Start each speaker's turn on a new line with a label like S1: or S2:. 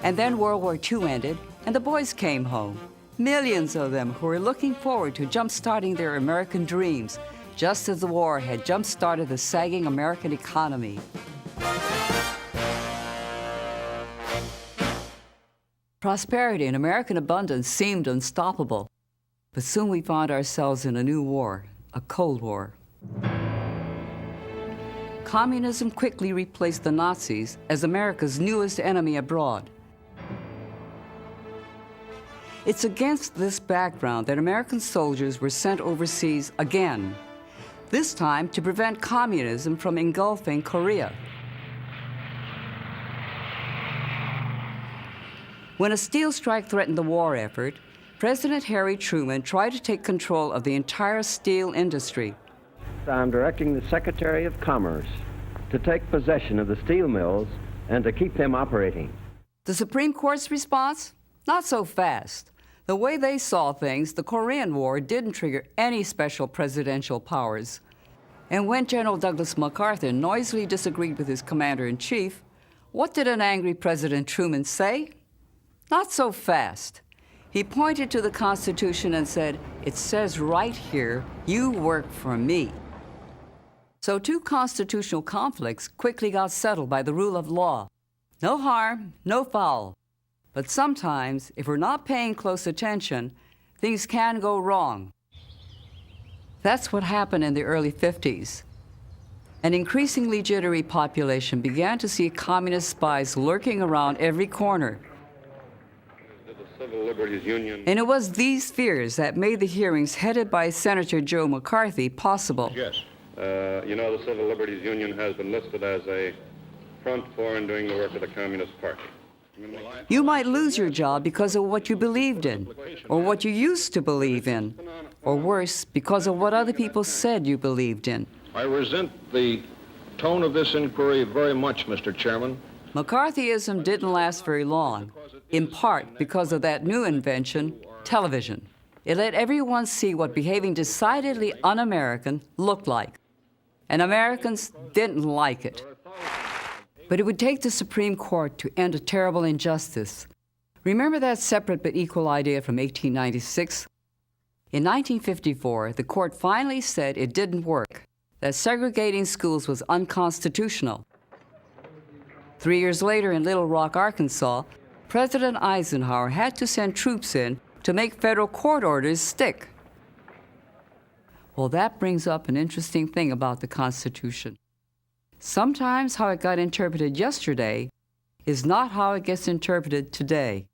S1: And then World War II ended, and the boys came home. Millions of them who were looking forward to jump-starting their American dreams, just as the war had jump-started the sagging American economy. Prosperity and American abundance seemed unstoppable, but soon we found ourselves in a new war, a Cold War. Communism quickly replaced the Nazis as America's newest enemy abroad. It's against this background that American soldiers were sent overseas again, this time to prevent communism from engulfing Korea. When a steel strike threatened the war effort, President Harry Truman tried to take control of the entire steel industry.
S2: I'm directing the Secretary of Commerce to take possession of the steel mills and to keep them operating.
S1: The Supreme Court's response? Not so fast. The way they saw things, the Korean War didn't trigger any special presidential powers. And when General Douglas MacArthur noisily disagreed with his commander-in-chief, what did an angry President Truman say? Not so fast. He pointed to the Constitution and said, "It says right here, you work for me." So two constitutional conflicts quickly got settled by the rule of law. No harm, no foul. But sometimes, if we're not paying close attention, things can go wrong. That's what happened in the early 50s. An increasingly jittery population began to see communist spies lurking around every corner.
S3: Civil Liberties Union.
S1: And it was these fears that made the hearings headed by Senator Joe McCarthy possible.
S3: Yes. You know, the Civil Liberties Union has been listed as a front for and doing the work of the Communist Party.
S1: You might lose your job because of what you believed in, or what you used to believe in, or worse, because of what other people said you believed in.
S3: I resent the tone of this inquiry very much, Mr. Chairman.
S1: McCarthyism didn't last very long, in part because of that new invention, television. It let everyone see what behaving decidedly un-American looked like. And Americans didn't like it. But it would take the Supreme Court to end a terrible injustice. Remember that separate but equal idea from 1896? In 1954, the court finally said it didn't work, that segregating schools was unconstitutional. 3 years later in Little Rock, Arkansas, President Eisenhower had to send troops in to make federal court orders stick. Well, that brings up an interesting thing about the Constitution. Sometimes how it got interpreted yesterday is not how it gets interpreted today.